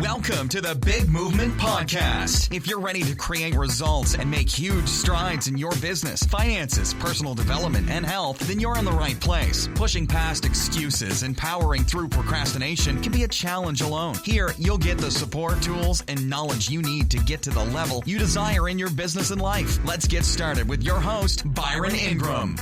Welcome to the Big Movement Podcast. If you're ready to create results and make huge strides in your business, finances, personal development, and health, then you're in the right place. Pushing past excuses and powering through procrastination can be a challenge alone. Here, you'll get the support, tools, and knowledge you need to get to the level you desire in your business and life. Let's get started with your host, Byron Ingram.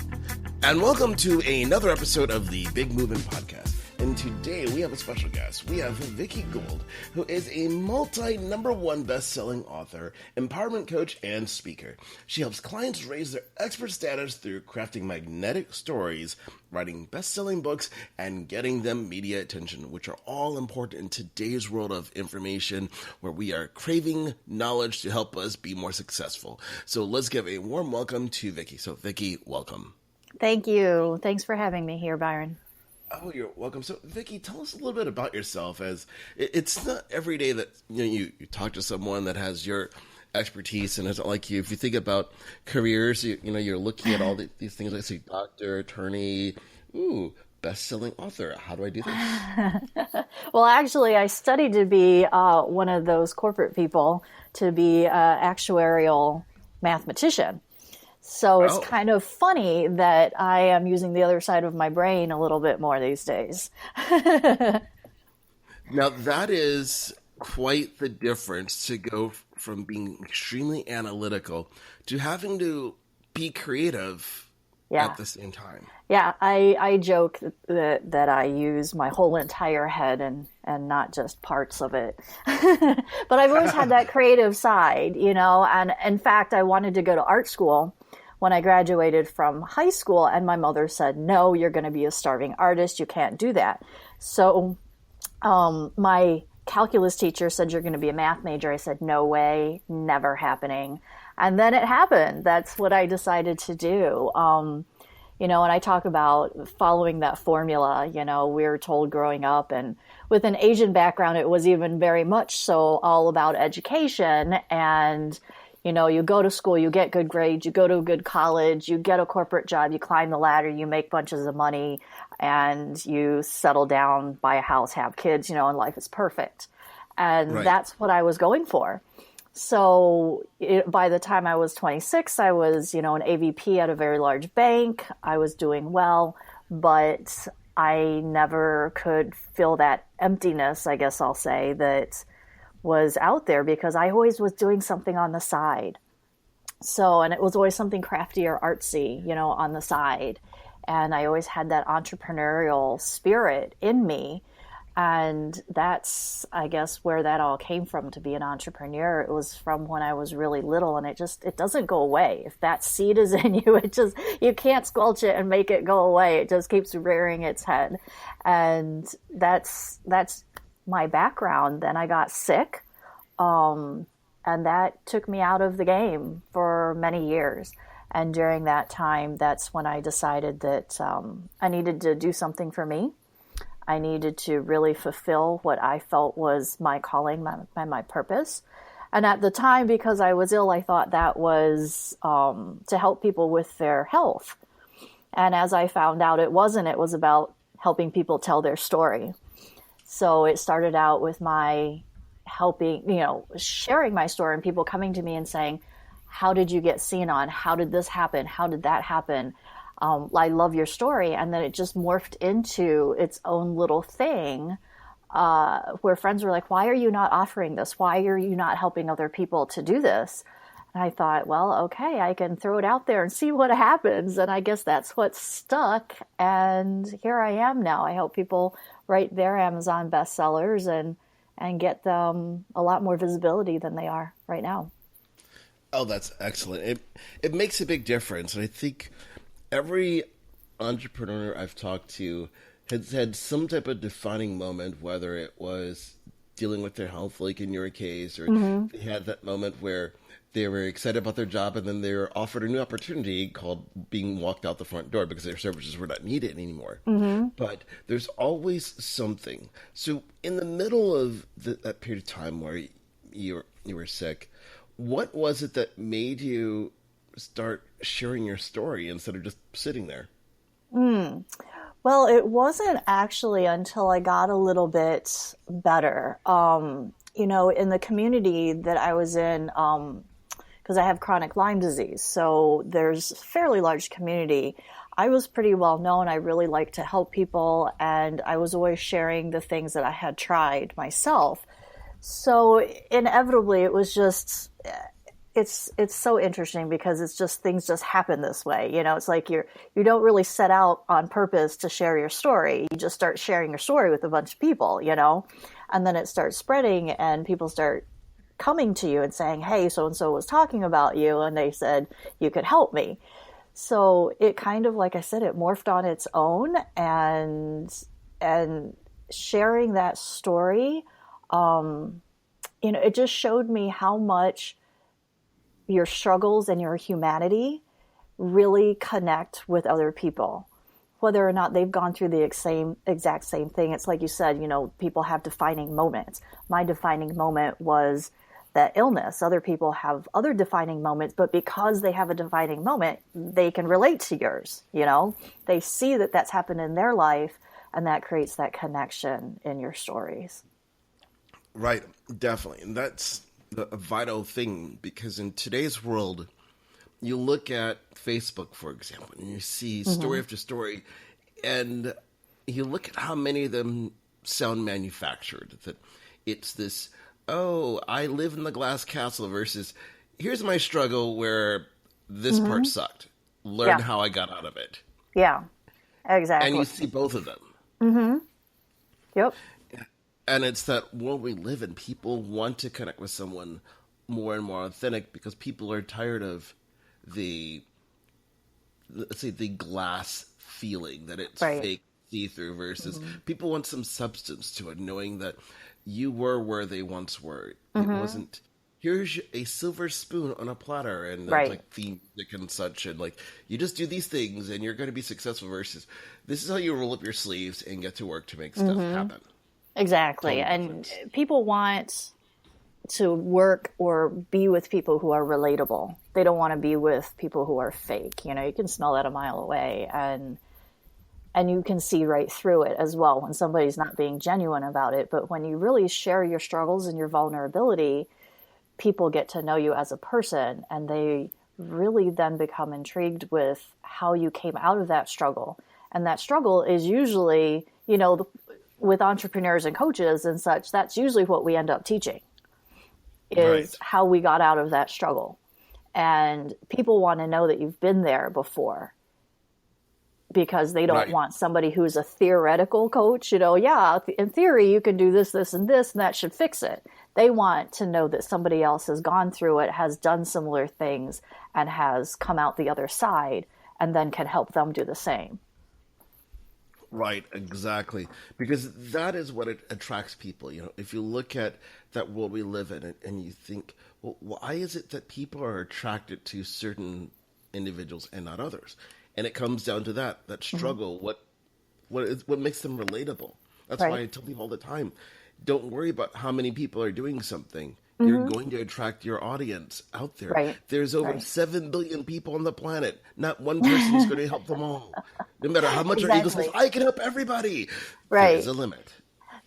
And welcome to another episode of the Big Movement Podcast. And today we have a special guest. We have Vickie Gould, who is a multi-number-one best-selling author, empowerment coach, and speaker. She helps clients raise their expert status through crafting magnetic stories, writing best-selling books, and getting them media attention, which are all important in today's world of information where we are craving knowledge to help us be more successful. So let's give a warm welcome to Vickie. So Vickie, welcome. Thank you. Thanks for having me here, Byron. Oh, you're welcome. So, Vickie, tell us a little bit about yourself. As it's not every day that you talk to someone that has your expertise, and it's not like you. If you think about careers, you're looking at all these things like, say, doctor, attorney, best-selling author. How do I do this? Well, actually, I studied to be one of those corporate people, to be an actuarial mathematician. So it's kind of funny that I am using the other side of my brain a little bit more these days. Now, that is quite the difference to go from being extremely analytical to having to be creative at the same time. Yeah, I joke that I use my whole entire head and not just parts of it. But I've always had that creative side, and in fact, I wanted to go to art school when I graduated from high school, and my mother said, no, you're going to be a starving artist. You can't do that. So my calculus teacher said, you're going to be a math major. I said, no way, never happening. And then it happened. That's what I decided to do. And I talk about following that formula, we were told growing up, and with an Asian background, it was even very much so all about education. And you go to school, you get good grades, you go to a good college, you get a corporate job, you climb the ladder, you make bunches of money, and you settle down, buy a house, have kids, and life is perfect. And That's what I was going for. So by the time I was 26, I was, an AVP at a very large bank. I was doing well, but I never could fill that emptiness, I guess I'll say, that was out there, because I always was doing something on the side. So, and it was always something crafty or artsy, on the side. And I always had that entrepreneurial spirit in me. And that's, I guess, where that all came from, to be an entrepreneur. It was from when I was really little, and it doesn't go away. If that seed is in you, you can't squelch it and make it go away. It just keeps rearing its head. And that's my background. Then I got sick, and that took me out of the game for many years. And during that time, that's when I decided that I needed to do something for me. I needed to really fulfill what I felt was my calling, my purpose. And at the time, because I was ill, I thought that was to help people with their health. And as I found out, it wasn't. It was about helping people tell their story. So it started out with my sharing my story, and people coming to me and saying, how did you get seen on? How did this happen? How did that happen? I love your story. And then it just morphed into its own little thing where friends were like, why are you not offering this? Why are you not helping other people to do this? And I thought, well, okay, I can throw it out there and see what happens. And I guess that's what stuck. And here I am now. I help people write their Amazon bestsellers and get them a lot more visibility than they are right now. Oh, that's excellent. It makes a big difference. And I think every entrepreneur I've talked to has had some type of defining moment, whether it was dealing with their health, like in your case, or they had that moment where they were excited about their job and then they were offered a new opportunity called being walked out the front door because their services were not needed anymore. But there's always something. So in the middle of that period of time where you were sick, what was it that made you start sharing your story instead of just sitting there? Well, it wasn't actually until I got a little bit better. in the community that I was in, because I have chronic Lyme disease, so there's a fairly large community. I was pretty well known. I really liked to help people, and I was always sharing the things that I had tried myself. So inevitably, it was just, it's so interesting because it's just, things just happen this way. It's like you don't really set out on purpose to share your story. You just start sharing your story with a bunch of people, and then it starts spreading and people start coming to you and saying, hey, so-and-so was talking about you and they said you could help me. So it kind of, like I said, it morphed on its own, and sharing that story, it just showed me how much your struggles and your humanity really connect with other people, whether or not they've gone through the exact same thing. It's like you said, people have defining moments. My defining moment was that illness. Other people have other defining moments, but because they have a defining moment, they can relate to yours. They see that that's happened in their life, and that creates that connection in your stories. Right, definitely. And that's a vital thing, because in today's world, you look at Facebook, for example, and you see story after story, and you look at how many of them sound manufactured, that it's this, oh, I live in the glass castle versus here's my struggle where this part sucked. Learn how I got out of it. Yeah, exactly. And you see both of them. Mm-hmm. Yep. And it's that world we live in. People want to connect with someone more and more authentic because people are tired of let's say, the glass feeling that it's fake, see-through, versus people want some substance to it, knowing that you were where they once were. It wasn't, here's a silver spoon on a platter and like theme music and such, and like, you just do these things and you're going to be successful, versus this is how you roll up your sleeves and get to work to make stuff happen. Exactly. And people want to work or be with people who are relatable. They don't want to be with people who are fake. You can smell that a mile away, and you can see right through it as well when somebody's not being genuine about it. But when you really share your struggles and your vulnerability, people get to know you as a person, and they really then become intrigued with how you came out of that struggle. And that struggle is usually, with entrepreneurs and coaches and such, that's usually what we end up teaching, is how we got out of that struggle. And people want to know that you've been there before, because they don't want somebody who's a theoretical coach, in theory you can do this, this, and this, and that should fix it. They want to know that somebody else has gone through it, has done similar things, and has come out the other side, and then can help them do the same. Right, exactly. Because that is what it attracts people. If you look at that world we live in and you think, well, why is it that people are attracted to certain individuals and not others? And it comes down to that struggle. What makes them relatable? That's why I tell people all the time, don't worry about how many people are doing something. You're going to attract your audience out there. Right. There's over 7 billion people on the planet. Not one person is going to help them all. No matter how much our ego says, I can help everybody. Right. There's a limit.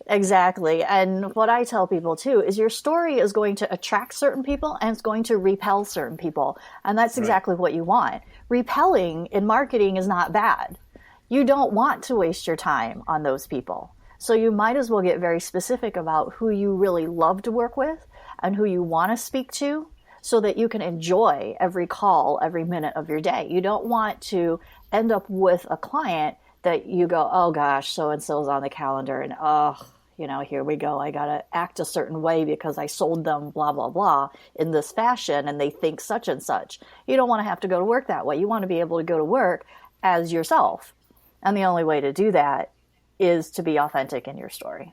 Exactly. And what I tell people too is your story is going to attract certain people and it's going to repel certain people. And that's exactly what you want. Repelling in marketing is not bad. You don't want to waste your time on those people. So you might as well get very specific about who you really love to work with and who you want to speak to, so that you can enjoy every call, every minute of your day. You don't want to end up with a client that you go, oh gosh, so-and-so's on the calendar, and here we go. I got to act a certain way because I sold them blah, blah, blah in this fashion, and they think such and such. You don't want to have to go to work that way. You want to be able to go to work as yourself. And the only way to do that is to be authentic in your story.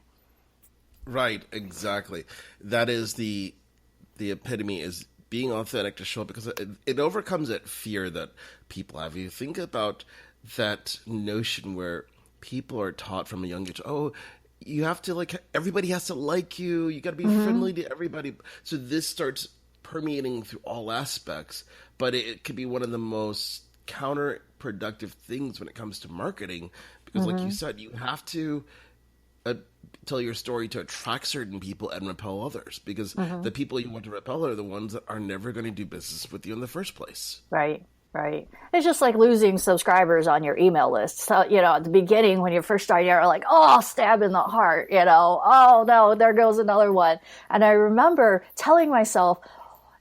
Right, exactly. That is the epitome, is being authentic, to show up, because it overcomes that fear that people have. You think about that notion where people are taught from a young age, oh, you have to everybody has to like you. You got to be friendly to everybody. So this starts permeating through all aspects, but it could be one of the most counterproductive things when it comes to marketing, because like you said, you have to tell your story to attract certain people and repel others, because the people you want to repel are the ones that are never going to do business with you in the first place. Right. Right. It's just like losing subscribers on your email list. So, at the beginning, when you're first starting out, you're like, oh, stab in the heart, oh no, there goes another one. And I remember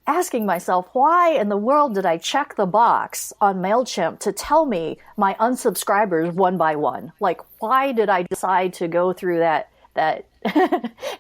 asking myself, why in the world did I check the box on MailChimp to tell me my unsubscribers one by one? Like, why did I decide to go through that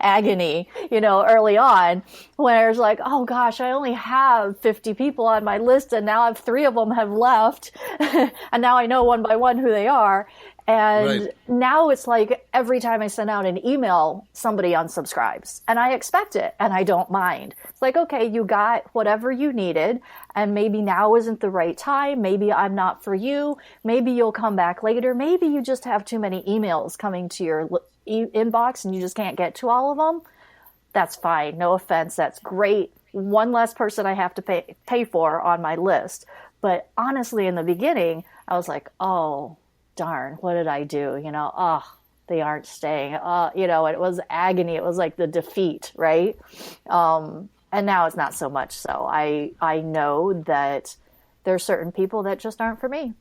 agony, early on, when I was like, oh gosh, I only have 50 people on my list and now 3 of them have left and now I know one by one who they are. And now it's like every time I send out an email, somebody unsubscribes, and I expect it and I don't mind. It's like, okay, you got whatever you needed, and maybe now isn't the right time. Maybe I'm not for you. Maybe you'll come back later. Maybe you just have too many emails coming to your inbox and you just can't get to all of them. That's fine. No offense. That's great. One less person I have to pay for on my list. But honestly, in the beginning, I was like, oh, darn, what did I do? They aren't staying. It was agony. It was like the defeat, right? And now it's not so much so. I know that there's certain people that just aren't for me.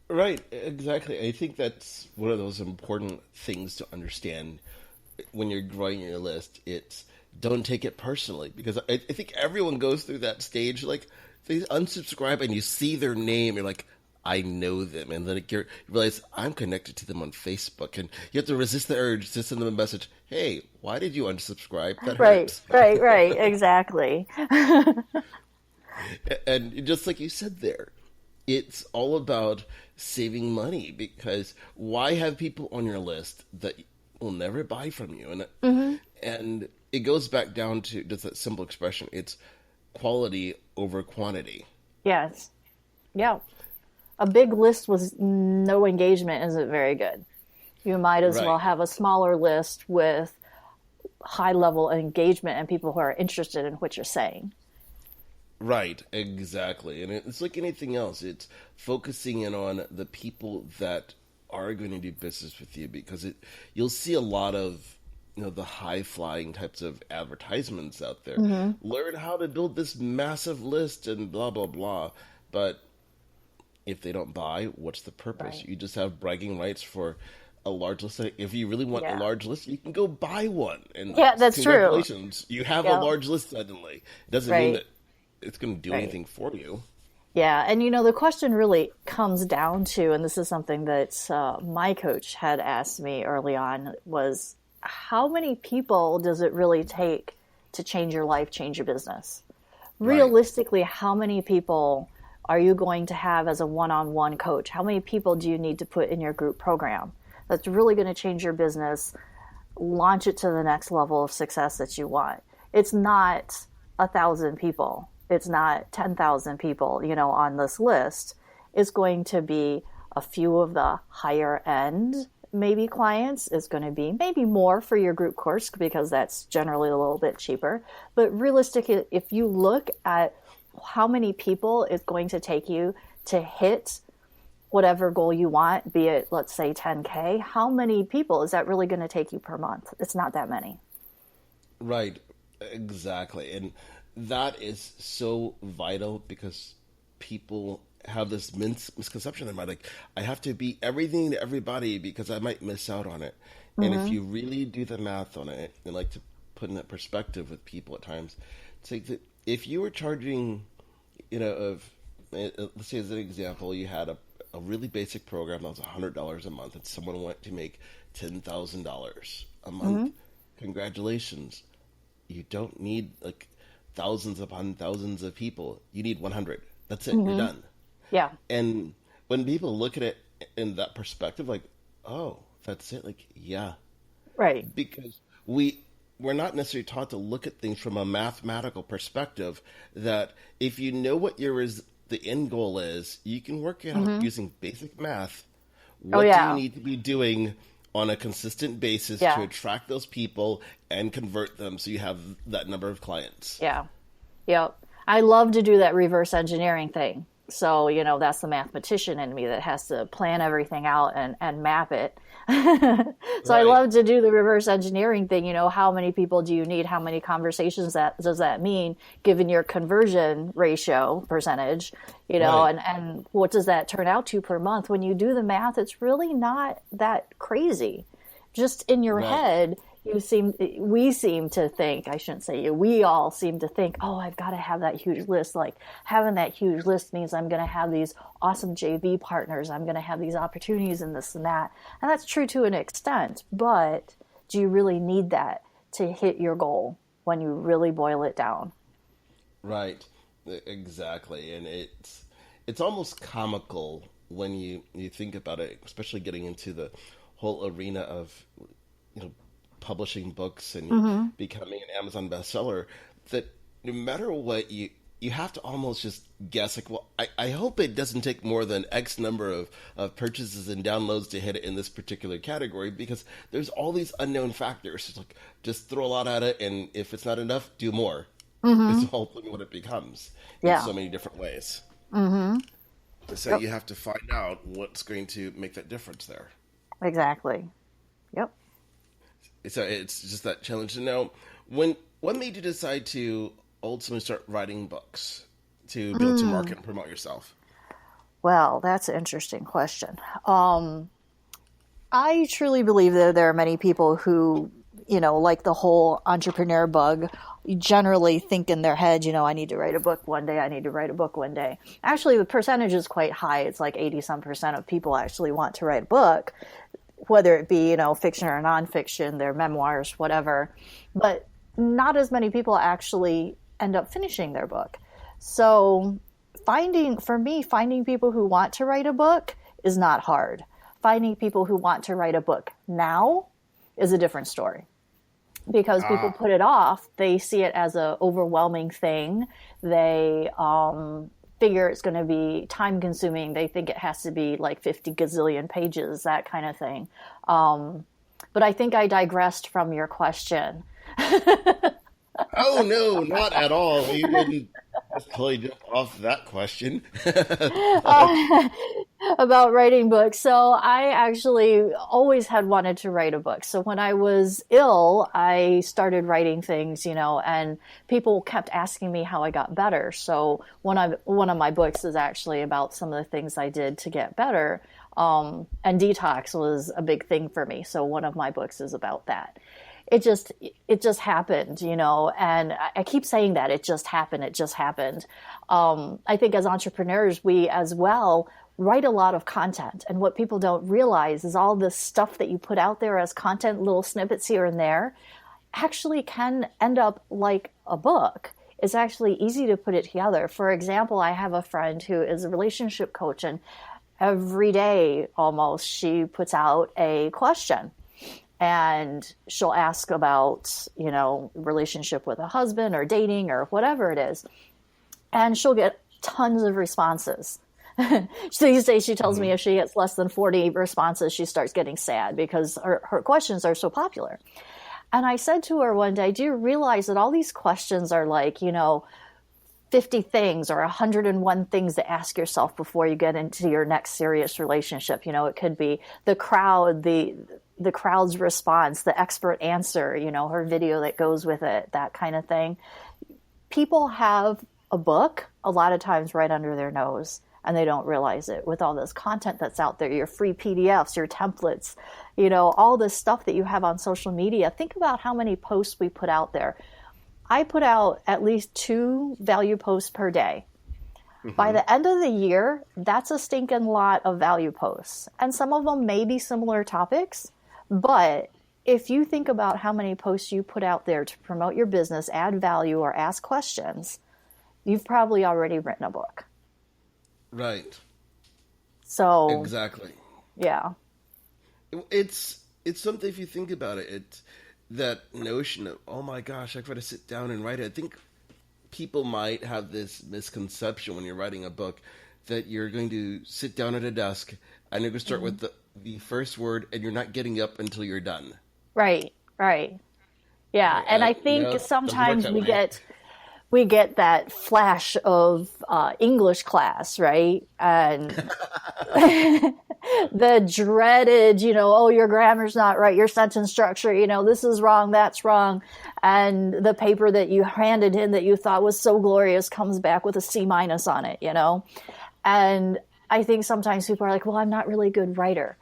Right, exactly. I think that's one of those important things to understand when you're growing your list. It's don't take it personally, because I think everyone goes through that stage. Like, they unsubscribe and you see their name, you're like, I know them. And then you realize I'm connected to them on Facebook, and you have to resist the urge to send them a message. Hey, why did you unsubscribe? That hurts. Right, exactly. And just like you said there, it's all about saving money, because why have people on your list that will never buy from you? And it goes back down to just that simple expression. It's quality over quantity. Yes. Yeah. A big list with no engagement isn't very good. You might as well have a smaller list with high level engagement and people who are interested in what you're saying. Right, exactly. And it's like anything else. It's focusing in on the people that are going to do business with you, because you'll see a lot of the high-flying types of advertisements out there. Learn how to build this massive list and blah, blah, blah. But if they don't buy, what's the purpose? Right. You just have bragging rights for a large list. If you really want a large list, you can go buy one. And that's congratulations, true. You have a large list suddenly. It doesn't mean that it's going to do anything for you. Yeah, and the question really comes down to, and this is something that my coach had asked me early on, was how many people does it really take to change your life, change your business? Realistically, how many people are you going to have as a one-on-one coach? How many people do you need to put in your group program that's really going to change your business, launch it to the next level of success that you want? It's not 1,000 people. It's not 10,000 people, on this list. It's going to be a few of the higher end, maybe clients. It's going to be maybe more for your group course, because that's generally a little bit cheaper. But realistically, if you look at how many people it's going to take you to hit whatever goal you want, be it, let's say 10K, how many people is that really going to take you per month? It's not that many. Right, exactly. And that is so vital, because people have this misconception in their mind, like, I have to be everything to everybody because I might miss out on it. And if you really do the math on it, and like to put in that perspective with people at times, it's like that if you were charging, let's say as an example, you had a really basic program that was $100 a month, and someone wanted to make $10,000 a month. Congratulations. You don't need like thousands upon thousands of people. You need 100. That's it. You're done. Yeah. And when people look at it in that perspective, like, oh, that's it. Like, yeah. Right. Because we're not necessarily taught to look at things from a mathematical perspective, that if you know what the end goal is, you can work it out using basic math. What do you need to be doing on a consistent basis to attract those people and convert them so you have that number of clients? Yeah. Yep. I love to do that reverse engineering thing. So, that's the mathematician in me that has to plan everything out and map it. So I Right. love to do the reverse engineering thing. How many people do you need? How many conversations does that mean, given your conversion ratio percentage, Right. and what does that turn out to per month? When you do the math, it's really not that crazy. Just in your Right. head, we seem to think, I shouldn't say you, we all seem to think, oh, I've got to have that huge list. Like, having that huge list means I'm going to have these awesome JV partners. I'm going to have these opportunities and this and that. And that's true to an extent. But do you really need that to hit your goal when you really boil it down? Right. Exactly. And it's almost comical when you think about it, especially getting into the whole arena of, you know, publishing books and becoming an Amazon bestseller, that no matter what you have to almost just guess, like, well, I hope it doesn't take more than X number of purchases and downloads to hit it in this particular category, because there's all these unknown factors. It's like, just throw a lot at it, and if it's not enough, do more. It's hopefully what it becomes in Yeah. so many different ways. So Yep. you have to find out what's going to make that difference there. Exactly. Yep. So it's just that challenge. Now, what made you decide to ultimately start writing books to be able to market and promote yourself? Well, that's an interesting question. I truly believe that there are many people who, like the whole entrepreneur bug, generally think in their head, I need to write a book one day. I need to write a book one day. Actually, the percentage is quite high. It's like 80% of people actually want to write a book, whether it be, fiction or nonfiction, their memoirs, whatever. But not as many people actually end up finishing their book. So finding people who want to write a book is not hard. Finding people who want to write a book now is a different story. Because people put it off, they see it as an overwhelming thing. They figure it's going to be time consuming. They think it has to be like 50 gazillion pages, that kind of thing. But I think I digressed from your question. Oh no, not at all. You didn't just totally jump off that question. But About writing books. So I actually always had wanted to write a book. So when I was ill, I started writing things, and people kept asking me how I got better. So one of my books is actually about some of the things I did to get better. And detox was a big thing for me. So one of my books is about that. It just happened, and I keep saying that it just happened. I think as entrepreneurs, we as well write a lot of content. And what people don't realize is all this stuff that you put out there as content, little snippets here and there, actually can end up like a book. It's actually easy to put it together. For example, I have a friend who is a relationship coach, and every day almost she puts out a question. And she'll ask about, relationship with a husband or dating or whatever it is. And she'll get tons of responses. These days she tells me if she gets less than 40 responses, she starts getting sad because her questions are so popular. And I said to her one day, do you realize that all these questions are like, 50 things or 101 things to ask yourself before you get into your next serious relationship? It could be the crowd, the crowd's response, the expert answer, her video that goes with it, that kind of thing. People have a book a lot of times right under their nose, and they don't realize it with all this content that's out there, your free PDFs, your templates, all this stuff that you have on social media. Think about how many posts we put out there. I put out at least 2 value posts per day. By the end of the year, that's a stinking lot of value posts. And some of them may be similar topics, but if you think about how many posts you put out there to promote your business, add value, or ask questions, you've probably already written a book. right, So, exactly. yeah. It's something, if you think about it. That notion of, oh my gosh, I've got to sit down and write it. I think people might have this misconception when you're writing a book that you're going to sit down at a desk and you're going to start with the first word and you're not getting up until you're done. Right. Yeah. And I think No, doesn't work sometimes that we way. we get that flash of English class, right? And the dreaded, oh, your grammar's not right, your sentence structure, this is wrong, that's wrong. And the paper that you handed in that you thought was so glorious comes back with a C- on it, And I think sometimes people are like, well, I'm not really a good writer.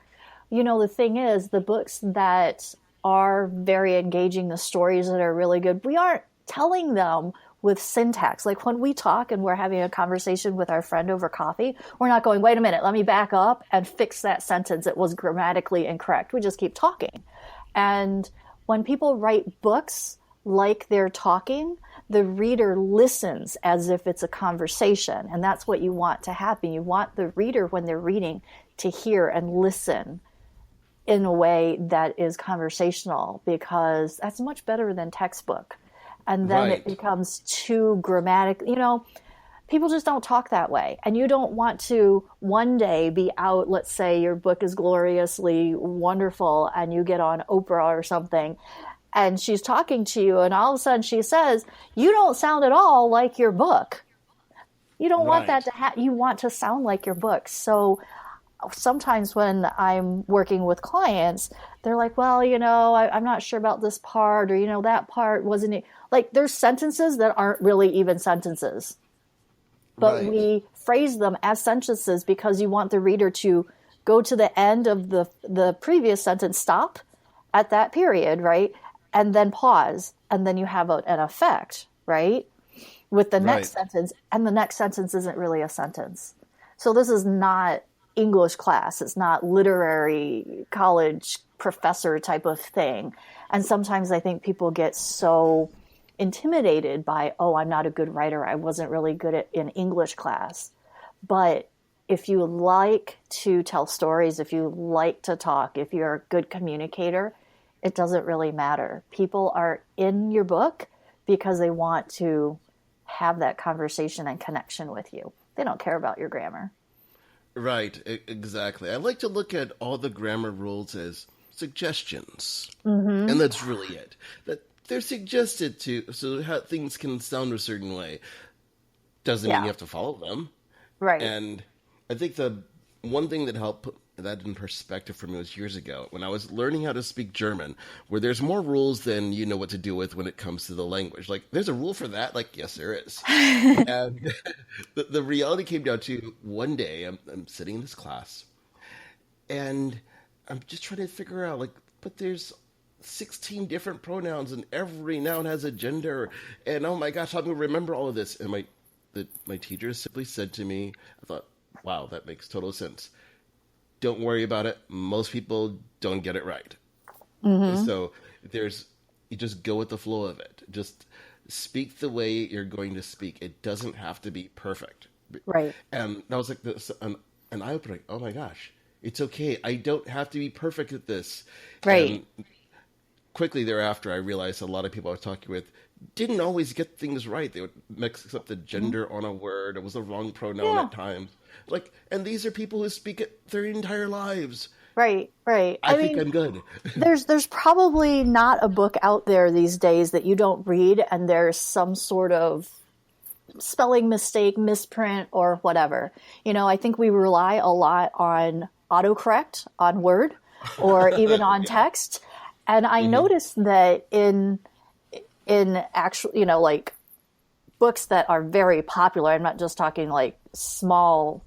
The thing is, the books that are very engaging, the stories that are really good, we aren't telling them with syntax. Like when we talk and we're having a conversation with our friend over coffee, we're not going, wait a minute, let me back up and fix that sentence. It was grammatically incorrect. We just keep talking. And when people write books like they're talking, the reader listens as if it's a conversation. And that's what you want to happen. You want the reader, when they're reading, to hear and listen in a way that is conversational, because that's much better than textbook. And then it becomes too grammatic. People just don't talk that way. And you don't want to one day be out, let's say your book is gloriously wonderful and you get on Oprah or something, and she's talking to you, and all of a sudden she says, you don't sound at all like your book. You don't want that to happen. You want to sound like your book. So sometimes when I'm working with clients, they're like, well, I'm not sure about this part, or, that part wasn't it. Like, there's sentences that aren't really even sentences, but we phrase them as sentences because you want the reader to go to the end of the previous sentence, stop at that period, right? And then pause. And then you have an effect, right? With the next sentence. And the next sentence isn't really a sentence. So this is not English class. It's not literary college professor type of thing. And sometimes I think people get so intimidated by, oh, I'm not a good writer. I wasn't really good in English class. But if you like to tell stories, if you like to talk, if you're a good communicator, it doesn't really matter. People are in your book because they want to have that conversation and connection with you. They don't care about your grammar. Right, exactly. I like to look at all the grammar rules as suggestions. And that's really it. That they're suggested so how things can sound a certain way. Doesn't mean you have to follow them. Right. And I think the one thing that helped put that in perspective for me was years ago when I was learning how to speak German, where there's more rules than you know what to do with when it comes to the language. Like, there's a rule for that? Like, yes, there is. And the reality came down to one day I'm sitting in this class and I'm just trying to figure out, but there's 16 different pronouns and every noun has a gender. And oh my gosh, I'm going to remember all of this. And my teacher simply said to me, I thought, wow, that makes total sense. Don't worry about it. Most people don't get it right. So you just go with the flow of it. Just speak the way you're going to speak. It doesn't have to be perfect. Right. And that was like an eye-opener. Oh my gosh, it's okay. I don't have to be perfect at this. Right. And quickly thereafter, I realized a lot of people I was talking with didn't always get things right. They would mix up the gender on a word. It was the wrong pronoun at times. And these are people who speak it their entire lives. Right. I think I'm good. there's probably not a book out there these days that you don't read and there's some sort of spelling mistake, misprint, or whatever. I think we rely a lot on autocorrect on Word or even on text. And I noticed that in actual, books that are very popular, I'm not just talking small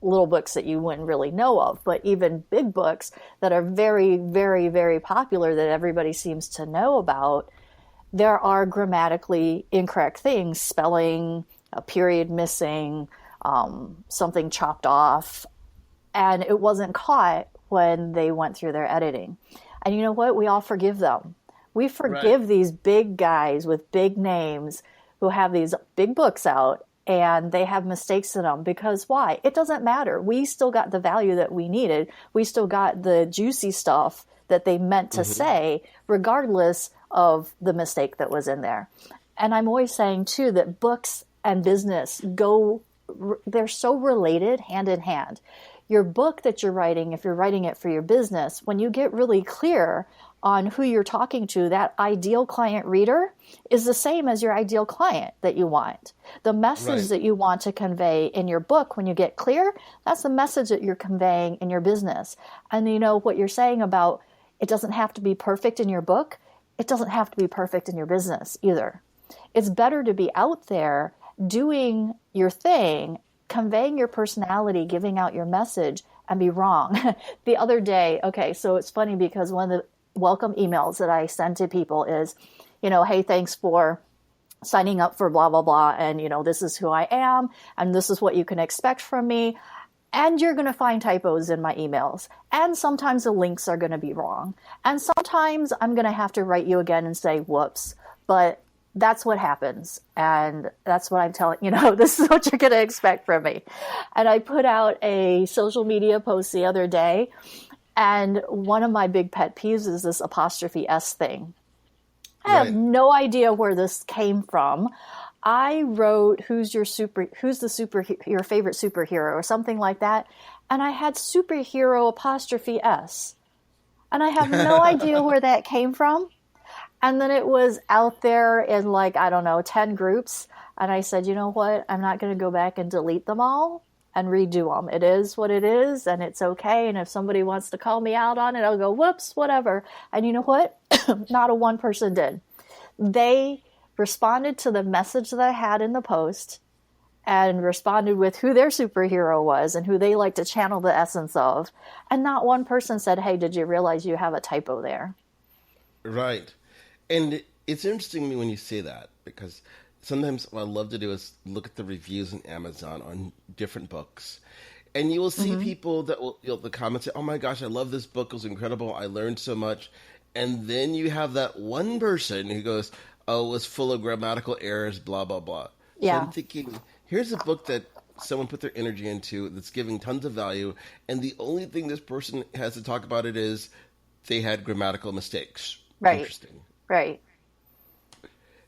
little books that you wouldn't really know of, but even big books that are very, very, very popular that everybody seems to know about, there are grammatically incorrect things, spelling, a period missing, something chopped off, and it wasn't caught when they went through their editing. And you know what? We all forgive them. We forgive these big guys with big names who have these big books out and they have mistakes in them because why? It doesn't matter. We still got the value that we needed. We still got the juicy stuff that they meant to say, regardless of the mistake that was in there. And I'm always saying too that books and business they're so related hand in hand. Your book that you're writing, if you're writing it for your business, when you get really clear on who you're talking to, that ideal client reader is the same as your ideal client that you want. The message that you want to convey in your book, when you get clear, that's the message that you're conveying in your business. And you know what you're saying about it doesn't have to be perfect in your book, it doesn't have to be perfect in your business either. It's better to be out there doing your thing, conveying your personality, giving out your message, and be wrong. The other day, okay, so it's funny because one of the welcome emails that I send to people is, you know, hey, thanks for signing up for blah, blah, blah. And, you know, this is who I am. And this is what you can expect from me. And you're going to find typos in my emails. And sometimes the links are going to be wrong. And sometimes I'm going to have to write you again and say, whoops. But that's what happens. And that's what I'm telling, you know, this is what you're going to expect from me. And I put out a social media post the other day. And one of my big pet peeves is this apostrophe S thing. I have no idea where this came from. I wrote, who's your favorite superhero or something like that. And I had superhero apostrophe S. And I have no idea where that came from. And then it was out there in 10 groups. And I said, you know what? I'm not going to go back and delete them all and redo them. It is what it is, and it's okay. And if somebody wants to call me out on it, I'll go, whoops, whatever. And you know what? Not a one person did. They responded to the message that I had in the post and responded with who their superhero was and who they like to channel the essence of. And not one person said, hey, did you realize you have a typo there? Right. And it's interesting to me when you say that, because sometimes what I love to do is look at the reviews on Amazon on different books. And you will see people that will, the comments say, oh my gosh, I love this book. It was incredible. I learned so much. And then you have that one person who goes, oh, it was full of grammatical errors, blah, blah, blah. Yeah. So I'm thinking, here's a book that someone put their energy into that's giving tons of value. And the only thing this person has to talk about it is they had grammatical mistakes. Right. Interesting. Right.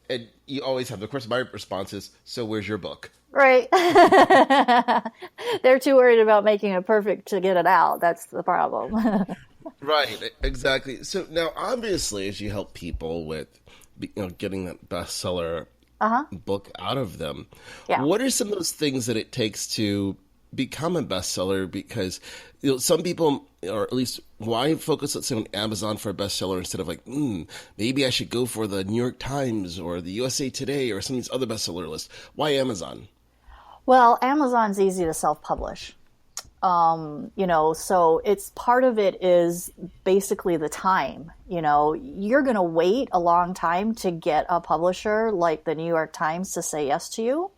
And you always have, of course, my response is, so where's your book? Right. They're too worried about making it perfect to get it out. That's the problem. Right, exactly. So now, obviously, as you help people with getting that bestseller book out of them, what are some of those things that it takes to become a bestseller? Because some people, or at least why focus, let's say, on Amazon for a bestseller instead of maybe I should go for the New York Times or the USA Today or some of these other bestseller lists. Why Amazon? Well, Amazon's easy to self-publish. So it's part of it is basically the time. You're going to wait a long time to get a publisher like the New York Times to say yes to you.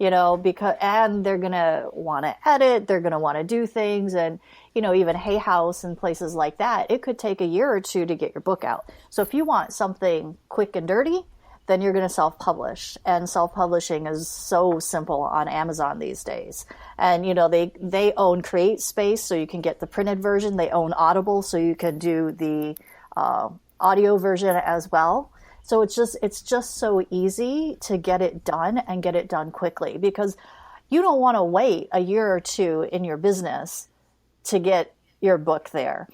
And they're going to want to edit, they're going to want to do things. And, even Hay House and places like that, it could take a year or two to get your book out. So if you want something quick and dirty, then you're going to self-publish. And self-publishing is so simple on Amazon these days. And, they own Create Space, so you can get the printed version. They own Audible, so you can do the audio version as well. So it's just so easy to get it done and get it done quickly, because you don't want to wait a year or two in your business to get your book there.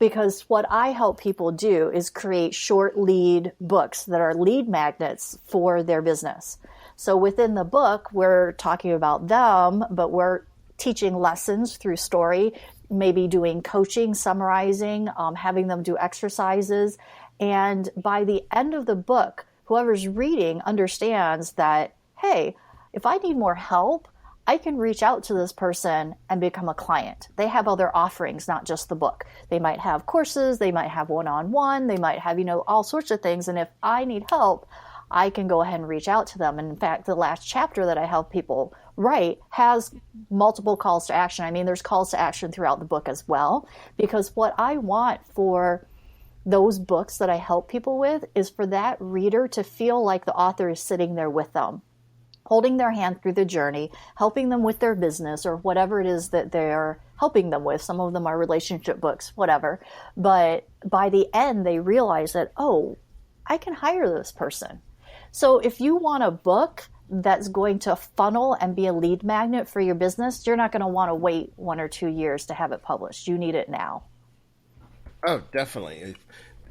Because what I help people do is create short lead books that are lead magnets for their business. So within the book, we're talking about them, but we're teaching lessons through story, maybe doing coaching, summarizing, having them do exercises. And by the end of the book, whoever's reading understands that, hey, if I need more help, I can reach out to this person and become a client. They have other offerings, not just the book. They might have courses, they might have one-on-one, they might have, all sorts of things. And if I need help, I can go ahead and reach out to them. And in fact, the last chapter that I help people write has multiple calls to action. I mean, there's calls to action throughout the book as well, because what I want for those books that I help people with is for that reader to feel like the author is sitting there with them, holding their hand through the journey, helping them with their business or whatever it is that they're helping them with. Some of them are relationship books, whatever. But by the end, they realize that, oh, I can hire this person. So if you want a book that's going to funnel and be a lead magnet for your business, you're not going to want to wait 1 or 2 years to have it published. You need it now. Oh, definitely.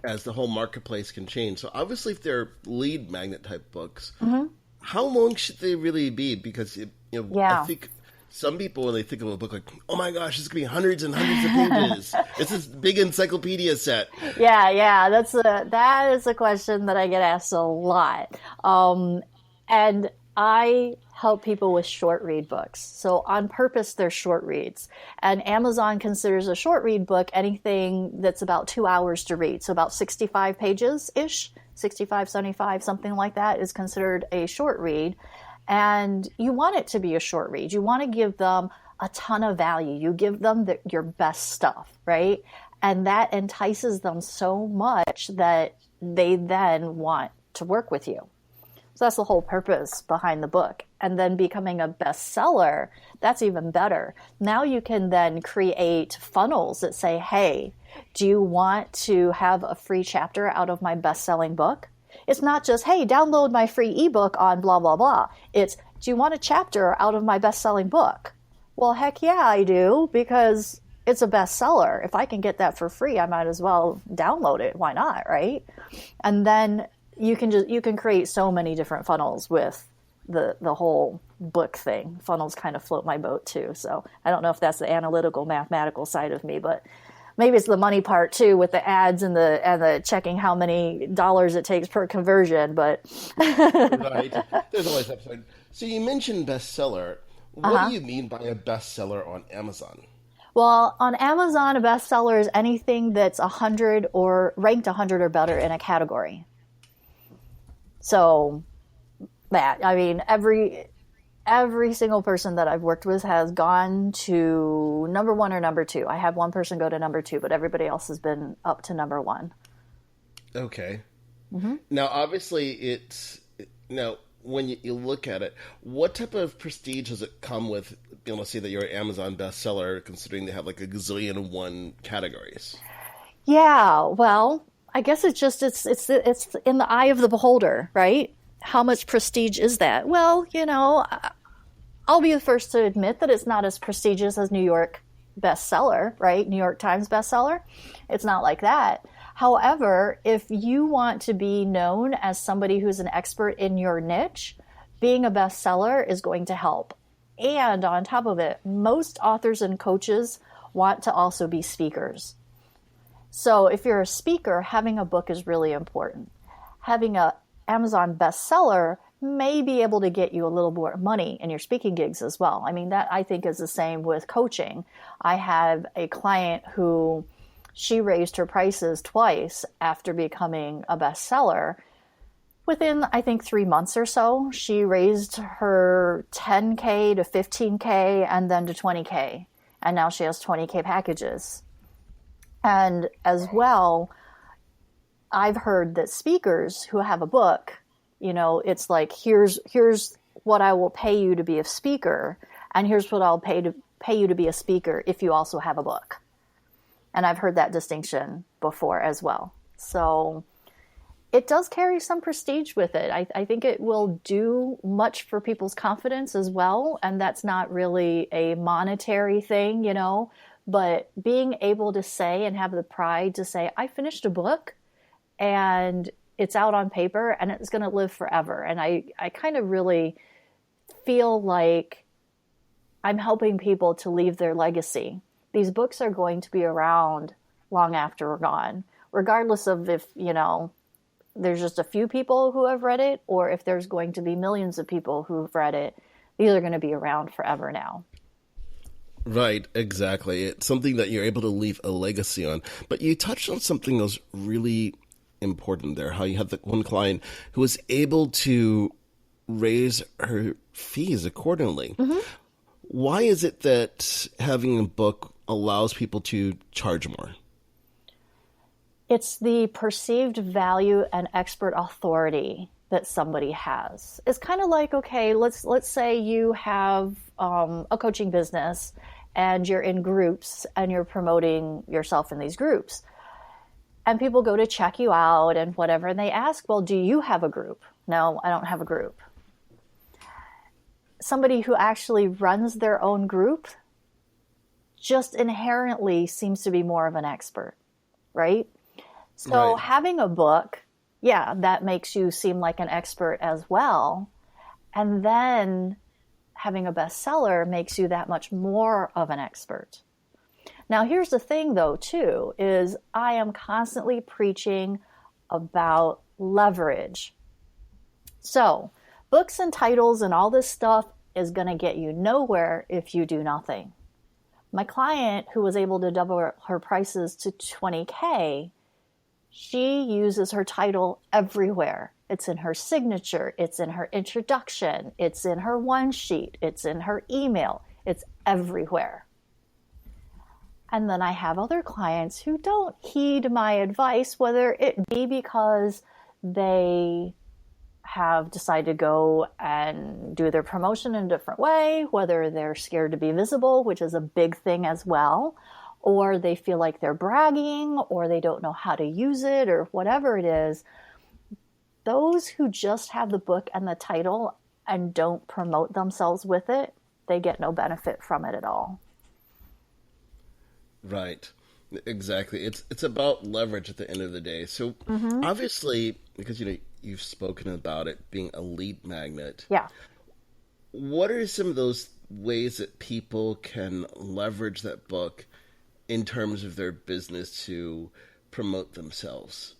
as the whole marketplace can change. So obviously, if they're lead magnet type books, how long should they really be? Because I think some people, when they think of a book, like, oh my gosh, it's gonna be hundreds and hundreds of pages. It's this big encyclopedia set. Yeah, that is a question that I get asked a lot, and I help people with short read books. So on purpose, they're short reads. And Amazon considers a short read book anything that's about 2 hours to read. So about 65 pages-ish, 65, 75, something like that is considered a short read. And you want it to be a short read. You want to give them a ton of value. You give them your best stuff, right? And that entices them so much that they then want to work with you. So that's the whole purpose behind the book. And then becoming a bestseller, that's even better. Now you can then create funnels that say, hey, do you want to have a free chapter out of my best-selling book? It's not just, hey, download my free ebook on blah, blah, blah. It's, do you want a chapter out of my best-selling book? Well, heck yeah, I do, because it's a bestseller. If I can get that for free, I might as well download it. Why not, right? And then you can create so many different funnels with the whole book thing. Funnels kind of float my boat too. So I don't know if that's the analytical, mathematical side of me, but maybe it's the money part too, with the ads and the checking how many dollars it takes per conversion. But right, there's always upside. So you mentioned bestseller. What do you mean by a bestseller on Amazon? Well, on Amazon, a bestseller is anything that's 100 or ranked 100 or better in a category. So that, I mean, every single person that I've worked with has gone to number 1 or number 2. I had one person go to number 2, but everybody else has been up to number 1. Okay. Now, obviously, when you look at it, what type of prestige does it come with being able to say that you're an Amazon bestseller, considering they have like a gazillion and one categories? Yeah, well, I guess it's in the eye of the beholder, right? How much prestige is that? Well, I'll be the first to admit that it's not as prestigious as New York bestseller, right? New York Times bestseller. It's not like that. However, if you want to be known as somebody who's an expert in your niche, being a bestseller is going to help. And on top of it, most authors and coaches want to also be speakers. So if you're a speaker, having a book is really important. Having an Amazon bestseller may be able to get you a little more money in your speaking gigs as well. I mean, that I think is the same with coaching. I have a client who she raised her prices twice after becoming a bestseller. Within, I think, 3 months or so, she raised her $10K to $15K and then to $20K. And now she has $20K packages. And as well, I've heard that speakers who have a book, it's like, here's what I will pay you to be a speaker, and here's what I'll pay you to be a speaker if you also have a book. And I've heard that distinction before as well. So it does carry some prestige with it. I think it will do much for people's confidence as well. And that's not really a monetary thing, but being able to say and have the pride to say, I finished a book and it's out on paper and it's going to live forever. And I kind of really feel like I'm helping people to leave their legacy. These books are going to be around long after we're gone, regardless of if, there's just a few people who have read it or if there's going to be millions of people who've read it. These are going to be around forever now. Right, exactly. It's something that you're able to leave a legacy on. But you touched on something that was really important there, how you had the one client who was able to raise her fees accordingly. Mm-hmm. Why is it that having a book allows people to charge more? It's the perceived value and expert authority that somebody has. It's kind of like, okay, let's say you have a coaching business and you're in groups and you're promoting yourself in these groups. And people go to check you out and whatever, and they ask, well, do you have a group? No, I don't have a group. Somebody who actually runs their own group just inherently seems to be more of an expert, right? So Right. having a book, yeah, that makes you seem like an expert as well. And then having a bestseller makes you that much more of an expert. Now, here's the thing, though, too, is I am constantly preaching about leverage. So, books and titles and all this stuff is going to get you nowhere if you do nothing. My client, who was able to double her prices to $20K, she uses her title everywhere. It's in her signature, it's in her introduction, it's in her one sheet, it's in her email, it's everywhere. And then I have other clients who don't heed my advice, whether it be because they have decided to go and do their promotion in a different way, whether they're scared to be visible, which is a big thing as well, or they feel like they're bragging, or they don't know how to use it, or whatever it is. Those who just have the book and the title and don't promote themselves with it, they get no benefit from it at all. Right. Exactly. It's about leverage at the end of the day. So obviously, because you've spoken about it being a lead magnet. Yeah. What are some of those ways that people can leverage that book in terms of their business to promote themselves?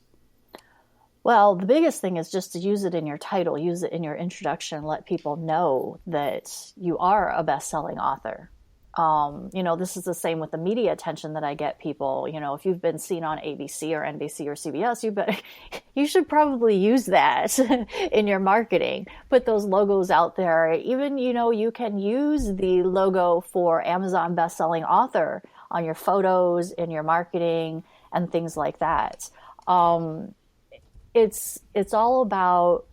Well, the biggest thing is just to use it in your title, use it in your introduction, let people know that you are a best-selling author. This is the same with the media attention that I get people. If you've been seen on ABC or NBC or CBS, you should probably use that in your marketing. Put those logos out there. Even, you can use the logo for Amazon best-selling author on your photos, in your marketing, and things like that. It's all about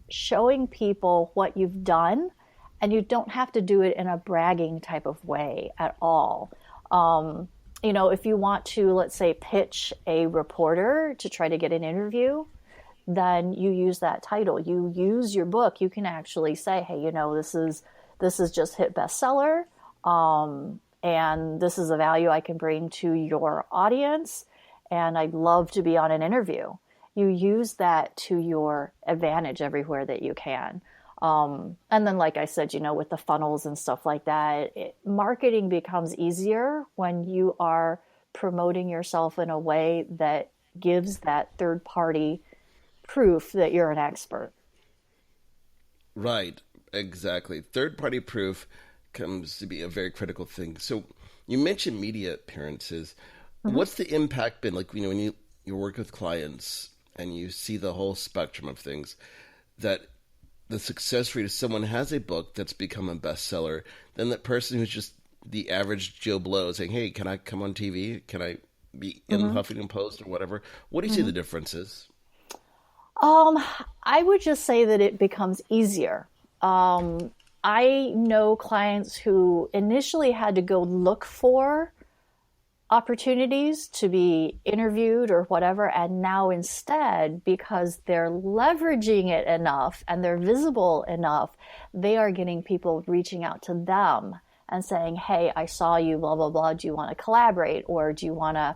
showing people what you've done, and you don't have to do it in a bragging type of way at all. If you want to, let's say, pitch a reporter to try to get an interview, then you use that title. You use your book. You can actually say, hey, this is just hit bestseller, and this is a value I can bring to your audience, and I'd love to be on an interview. You use that to your advantage everywhere that you can. And then, like I said, with the funnels and stuff like that, marketing becomes easier when you are promoting yourself in a way that gives that third-party proof that you're an expert. Right, exactly. Third-party proof comes to be a very critical thing. So you mentioned media appearances. What's the impact been? Like, when you work with clients and you see the whole spectrum of things, that the success rate is someone has a book that's become a bestseller, then that person who's just the average Joe Blow saying, hey, can I come on TV? Can I be in Huffington Post or whatever? What do you see the difference is? I would just say that it becomes easier. I know clients who initially had to go look for opportunities to be interviewed or whatever, and now instead, because they're leveraging it enough and they're visible enough, they are getting people reaching out to them and saying, hey, I saw you, blah, blah, blah. Do you want to collaborate? Or do you want to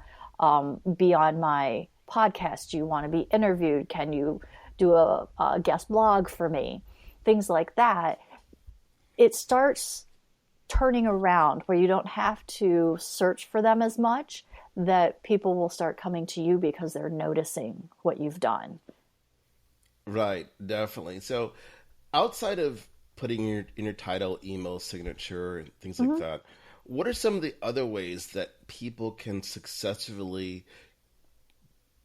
be on my podcast? Do you want to be interviewed? Can you do a guest blog for me? Things like that. It starts turning around where you don't have to search for them as much, that people will start coming to you because they're noticing what you've done. Right, definitely. So outside of putting in your title, email, signature, and things like that, what are some of the other ways that people can successfully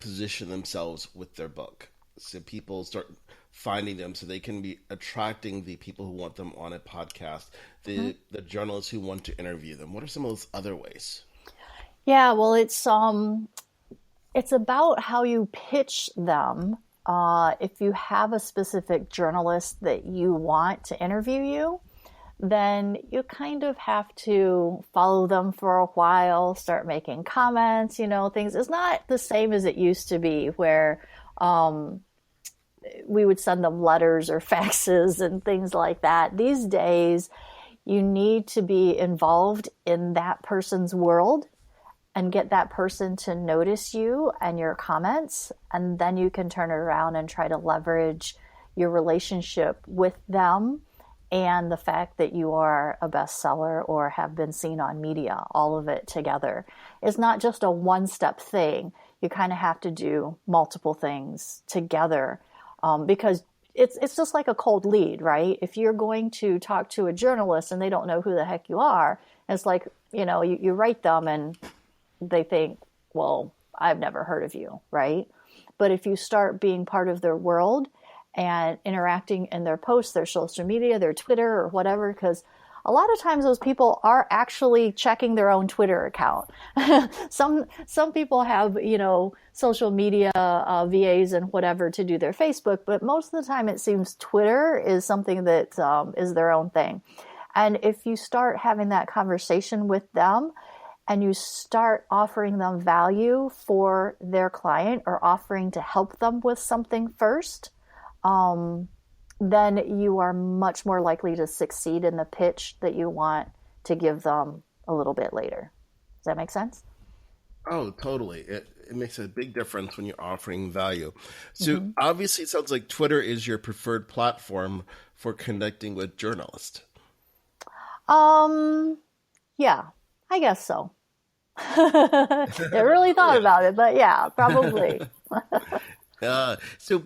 position themselves with their book? So people start finding them, so they can be attracting the people who want them on a podcast, the journalists who want to interview them. What are some of those other ways? Yeah, well, it's about how you pitch them. If you have a specific journalist that you want to interview you, then you kind of have to follow them for a while, start making comments, things. It's not the same as it used to be, where we would send them letters or faxes and things like that. These days, you need to be involved in that person's world and get that person to notice you and your comments, and then you can turn it around and try to leverage your relationship with them and the fact that you are a bestseller or have been seen on media, all of it together. It's not just a one-step thing. You kind of have to do multiple things together, because it's just like a cold lead, right? If you're going to talk to a journalist and they don't know who the heck you are, it's like, you write them and they think, well, I've never heard of you, right? But if you start being part of their world and interacting in their posts, their social media, their Twitter or whatever, because a lot of times those people are actually checking their own Twitter account. Some people have, social media VAs and whatever to do their Facebook, but most of the time it seems Twitter is something that is their own thing. And if you start having that conversation with them and you start offering them value for their client or offering to help them with something first, then you are much more likely to succeed in the pitch that you want to give them a little bit later. Does that make sense? Oh, totally. It makes a big difference when you're offering value. So obviously it sounds like Twitter is your preferred platform for connecting with journalists. Yeah, I guess so. I really thought about it, but yeah, probably. So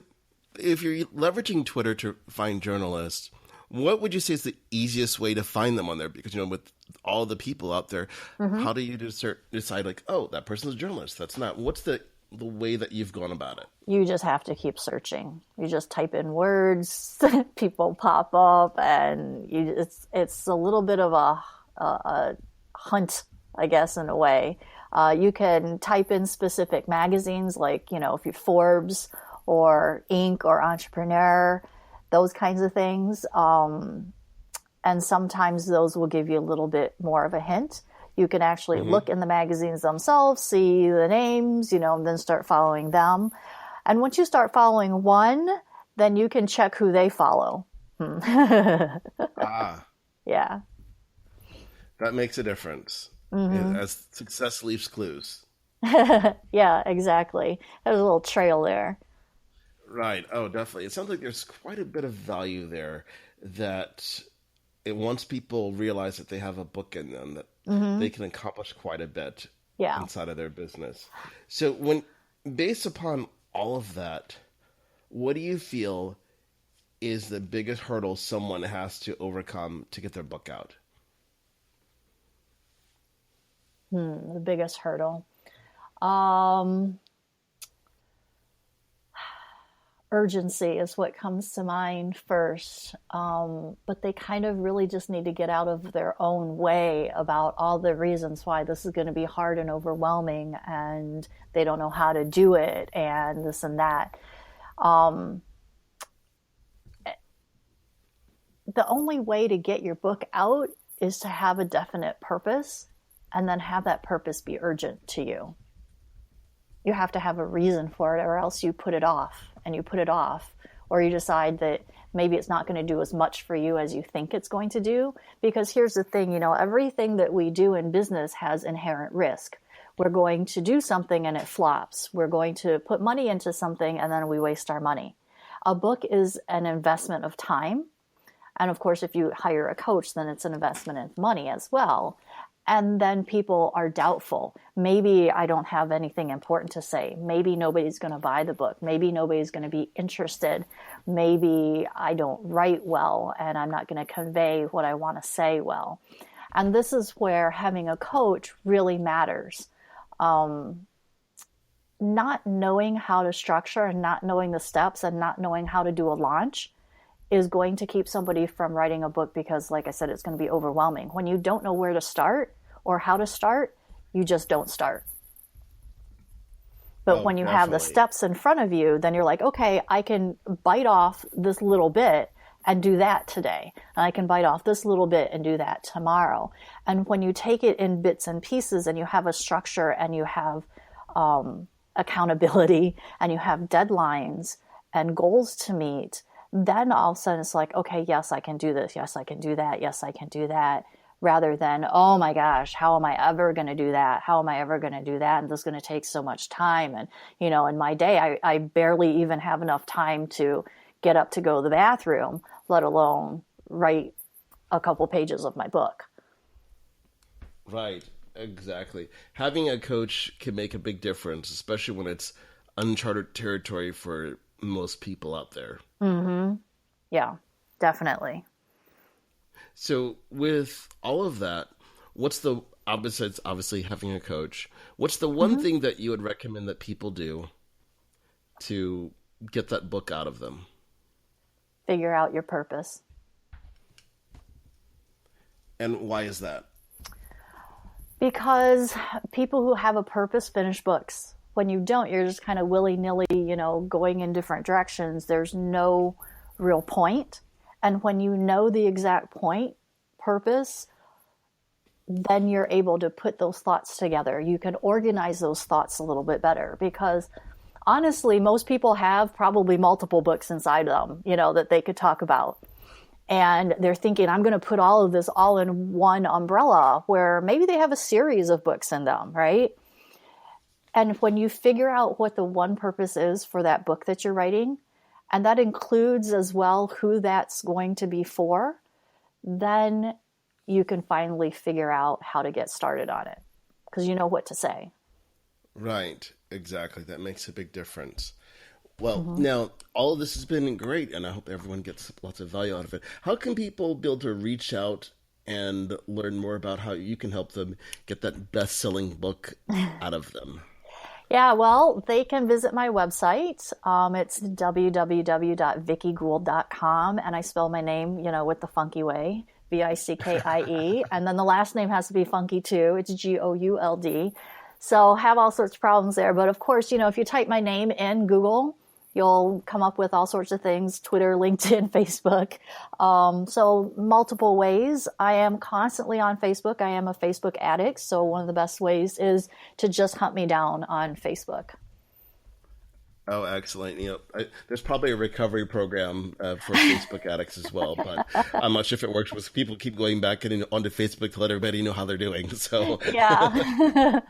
if you're leveraging Twitter to find journalists, what would you say is the easiest way to find them on there? Because, with all the people out there, how do you decide like, oh, that person's a journalist? That's not. What's the way that you've gone about it? You just have to keep searching. You just type in words, people pop up, and it's a little bit of a hunt, I guess, in a way. You can type in specific magazines like, if you're Forbes or Inc. or Entrepreneur, those kinds of things. And sometimes those will give you a little bit more of a hint. You can actually look in the magazines themselves, see the names, and then start following them. And once you start following one, then you can check who they follow. Yeah. That makes a difference. As success leaves clues. Yeah, exactly. There's a little trail there. Right. Oh, definitely. It sounds like there's quite a bit of value there that once people realize that they have a book in them, that they can accomplish quite a bit inside of their business. So based upon all of that, what do you feel is the biggest hurdle someone has to overcome to get their book out? The biggest hurdle. Urgency is what comes to mind first. But they kind of really just need to get out of their own way about all the reasons why this is going to be hard and overwhelming, and they don't know how to do it, and this and that. The only way to get your book out is to have a definite purpose, and then have that purpose be urgent to you. You have to have a reason for it, or else you put it off and you put it off, or you decide that maybe it's not going to do as much for you as you think it's going to do. Because here's the thing, everything that we do in business has inherent risk. We're going to do something and it flops. We're going to put money into something and then we waste our money. A book is an investment of time. And of course, if you hire a coach, then it's an investment of money as well. And then people are doubtful. Maybe I don't have anything important to say. Maybe nobody's going to buy the book. Maybe nobody's going to be interested. Maybe I don't write well and I'm not going to convey what I want to say well. And this is where having a coach really matters. Not knowing how to structure and not knowing the steps and not knowing how to do a launch is going to keep somebody from writing a book because, like I said, it's going to be overwhelming. When you don't know where to start or how to start, you just don't start. But when you have the steps in front of you, then you're like, okay, I can bite off this little bit and do that today. And I can bite off this little bit and do that tomorrow. And when you take it in bits and pieces and you have a structure and you have accountability and you have deadlines and goals to meet, then all of a sudden it's like, okay, yes, I can do this. Yes, I can do that. Yes, I can do that. rather than, oh my gosh, how am I ever going to do that? How am I ever going to do that? And this is going to take so much time. And, you know, in my day, I barely even have enough time to get up to go to the bathroom, let alone write a couple pages of my book. Right, exactly. Having a coach can make a big difference, especially when it's uncharted territory for most people out there. Mm-hmm. Yeah, definitely. So with all of that, what's the, besides obviously having a coach, what's the one thing that you would recommend that people do to get that book out of them? Figure out your purpose. And why is that? Because people who have a purpose finish books. When you don't, you're just kind of willy-nilly, you know, going in different directions. There's no real point. And when you know the exact point, purpose, then you're able to put those thoughts together. You can organize those thoughts a little bit better, because honestly, most people have probably multiple books inside them, you know, that they could talk about. And they're thinking, I'm going to put all of this all in one umbrella, where maybe they have a series of books in them, right? And when you figure out what the one purpose is for that book that you're writing, and that includes as well who that's going to be for, then you can finally figure out how to get started on it, because you know what to say. Right, exactly. That makes a big difference. Well, now, all of this has been great, and I hope everyone gets lots of value out of it. How can people be able to reach out and learn more about how you can help them get that best-selling book out of them? Yeah, well, they can visit my website. It's www.vickiegould.com, and I spell my name, you know, with the funky way, Vickie, and then the last name has to be funky too. It's Gould. So have all sorts of problems there. But of course, you know, if you type my name in Google, you'll come up with all sorts of things: Twitter, LinkedIn, Facebook. So multiple ways. I am constantly on Facebook. I am a Facebook addict. So one of the best ways is to just hunt me down on Facebook. Oh, excellent. You know, there's probably a recovery program for Facebook addicts as well, but I'm not sure if it works with people keep going back and onto Facebook to let everybody know how they're doing. So Yeah.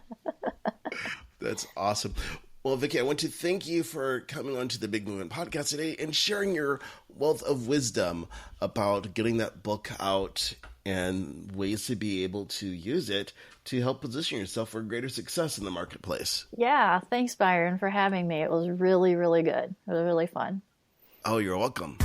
That's awesome. Well, Vickie, I want to thank you for coming on to the Big Movement podcast today and sharing your wealth of wisdom about getting that book out and ways to be able to use it to help position yourself for greater success in the marketplace. Yeah. Thanks, Byron, for having me. It was really, really good. It was really fun. Oh, you're welcome.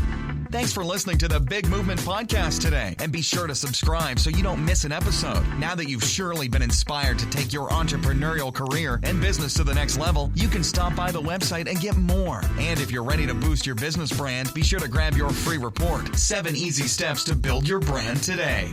Thanks for listening to the Big Movement Podcast today. And be sure to subscribe so you don't miss an episode. Now that you've surely been inspired to take your entrepreneurial career and business to the next level, you can stop by the website and get more. And if you're ready to boost your business brand, be sure to grab your free report, 7 Easy Steps to Build Your Brand Today.